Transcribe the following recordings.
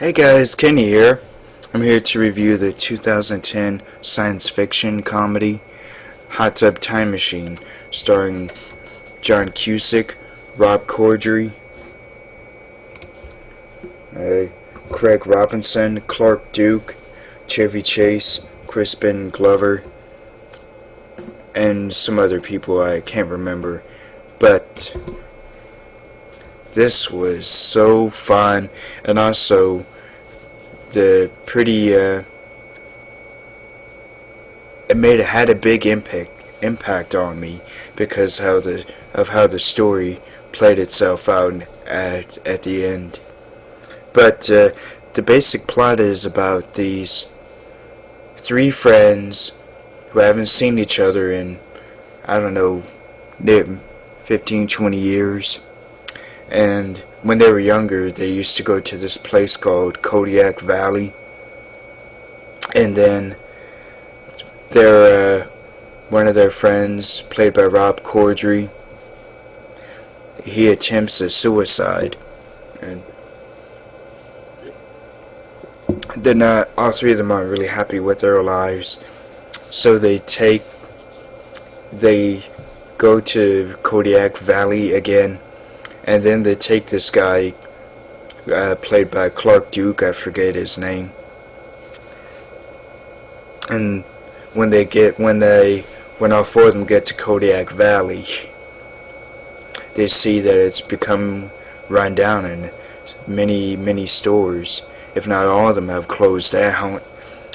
Hey guys, Kenny here. I'm here to review the 2010 science fiction comedy Hot Tub Time Machine, starring John Cusack, Rob Corddry, Craig Robinson, Clark Duke, Chevy Chase, Crispin Glover, and some other people I can't remember. But this was so fun, and also the pretty it had a big impact on me because how the story played itself out at the end. But the basic plot is about these three friends who haven't seen each other in, I don't know, 15-20 years. And when they were younger, they used to go to this place called Kodiak Valley. And then one of their friends, played by Rob Corddry, he attempts a suicide. And all three of them aren't really happy with their lives. So they go to Kodiak Valley again. And then they take this guy, played by Clark Duke, I forget his name. And when all four of them get to Kodiak Valley, they see that it's become run down, and many stores, if not all of them, have closed down.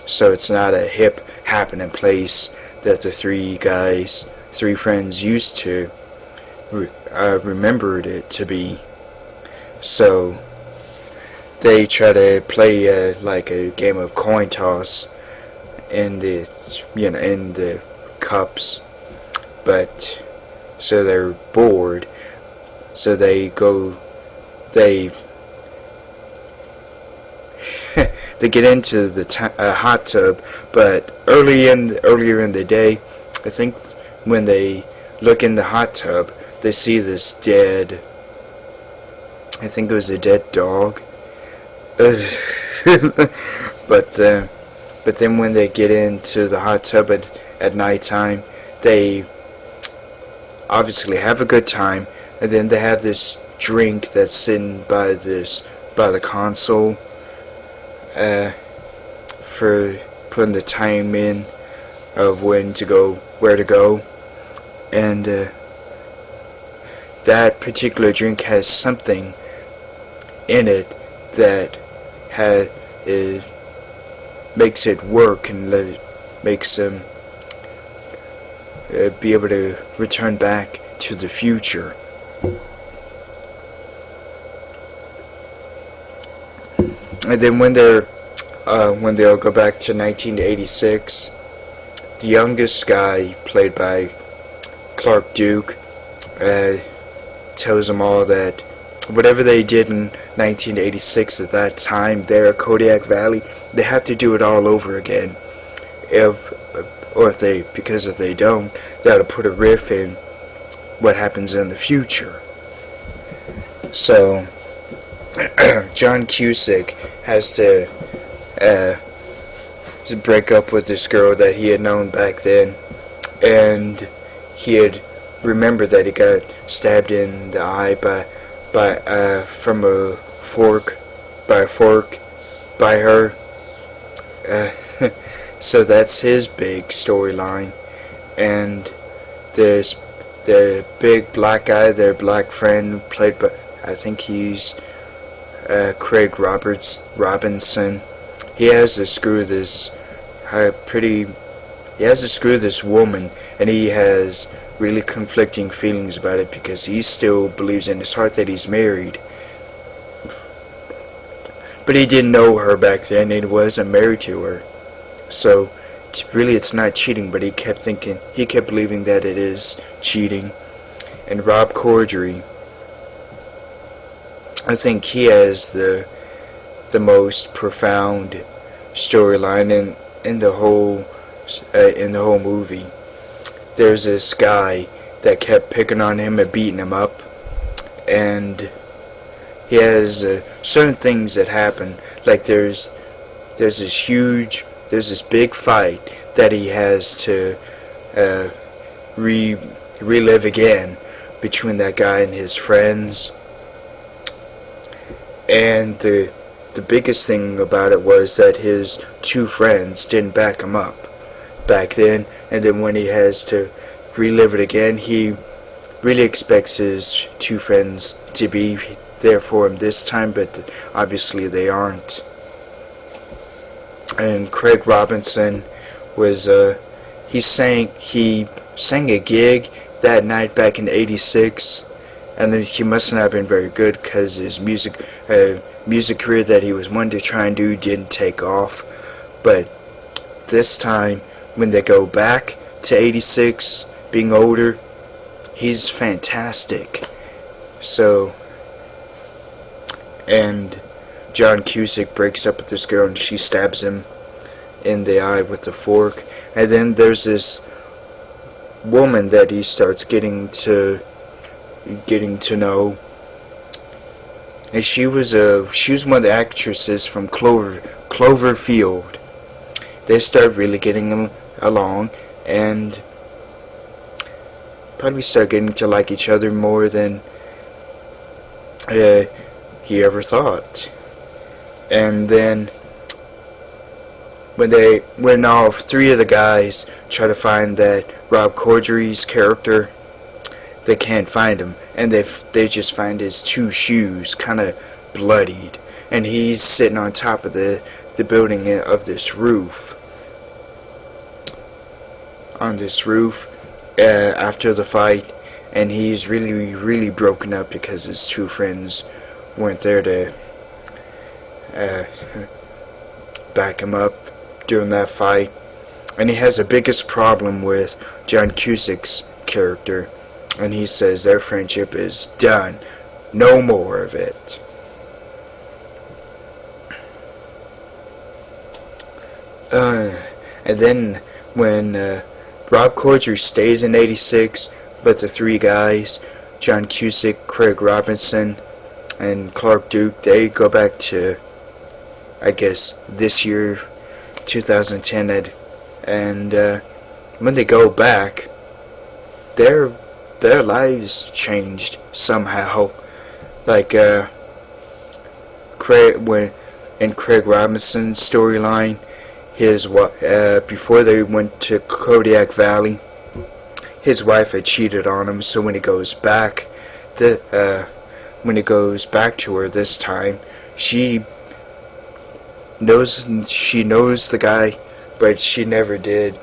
So it's not a hip, happening place that the three friends used to remembered it to be. So they try to play like a game of coin toss in the cups, but so they're bored. So they they get into the hot tub, but earlier in the day, I think when they look in the hot tub, they see this dead, I think it was a dead dog. but then when they get into the hot tub at nighttime, they obviously have a good time, and then they have this drink that's sitting by the console for putting the time in of where to go, and that particular drink has something in it that makes it work and makes them be able to return back to the future. And then when they'll go back to 1986, the youngest guy, played by Clark Duke, tells them all that whatever they did in 1986 at that time there at Kodiak Valley, they have to do it all over again. If they don't, that'll put a riff in what happens in the future. So John Cusack has to break up with this girl that he had known back then, and he had remembered that he got stabbed in the eye by a fork by her. So that's his big storyline. And there's the big black guy, their black friend, played by, I think he's Craig Robinson. He has to screw this woman, and he has really conflicting feelings about it because he still believes in his heart that he's married. But he didn't know her back then, and he wasn't married to her. So really it's not cheating, but he kept believing that it is cheating. And Rob Corddry, I think he has the most profound storyline in the whole movie. There's this guy that kept picking on him and beating him up, and he has certain things that happen. Like there's this big fight that he has to uh, relive again between that guy and his friends. And the biggest thing about it was that his two friends didn't back him up back then, and then when he has to relive it again, he really expects his two friends to be there for him this time, but obviously they aren't. And Craig Robinson was he sang a gig that night back in '86, and then he must not have been very good because his music career that he was wanting to try and do didn't take off. But this time, when they go back to '86, being older, he's fantastic. So, and John Cusack breaks up with this girl and she stabs him in the eye with a fork. And then there's this woman that he starts getting to know, and she was one of the actresses from Cloverfield. They start really getting along, and probably start getting to like each other more than he ever thought. And then when all three of the guys try to find that Rob Corddry's character, they can't find him, and they just find his two shoes kind of bloodied, and he's sitting on top of the building of this roof, after the fight, and he's really broken up because his two friends weren't there to back him up during that fight. And he has the biggest problem with John Cusack's character, and he says their friendship is done, no more of it. And then when Rob Corddry stays in '86, but the three guys, John Cusack, Craig Robinson, and Clark Duke, they go back to, I guess, this year, 2010, and when they go back, their lives changed somehow. Like Craig Robinson's storyline, before they went to Kodiak Valley, his wife had cheated on him. So when he goes back, to her this time, she knows the guy, but she never did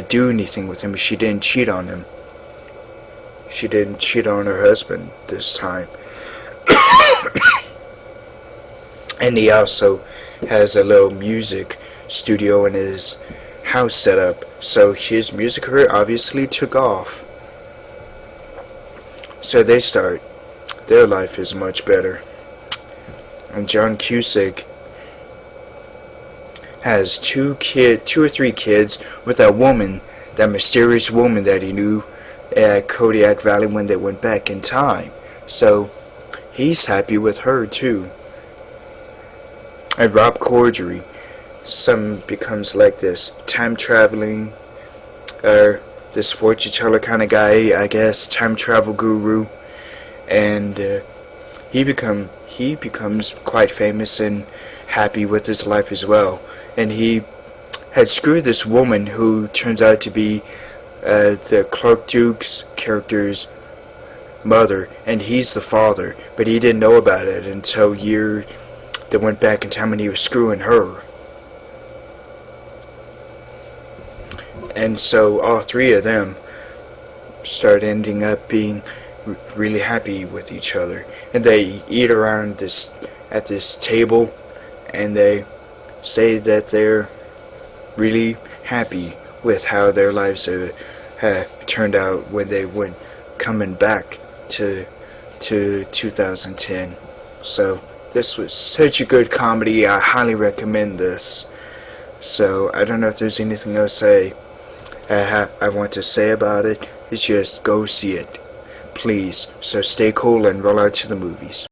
do anything with him. She didn't cheat on him. She didn't cheat on her husband this time. And he also has a little music studio in his house set up, so his music career obviously took off. So their life is much better. And John Cusack has two or three kids with that mysterious woman that he knew at Kodiak Valley when they went back in time. So he's happy with her too. And Rob Corddry, becomes like this time traveling, this fortune teller kind of guy, I guess, time travel guru, and he becomes quite famous and happy with his life as well. And he had screwed this woman who turns out to be the Clark Duke's character's mother, and he's the father, but he didn't know about it until they went back in time and he was screwing her. And so all three of them start ending up being really happy with each other, and they eat around at this table, and they say that they're really happy with how their lives have turned out when they went coming back to 2010. So this was such a good comedy. I highly recommend this. So I don't know if there's anything else I want to say about it. It's just go see it, please. So stay cool and roll out to the movies.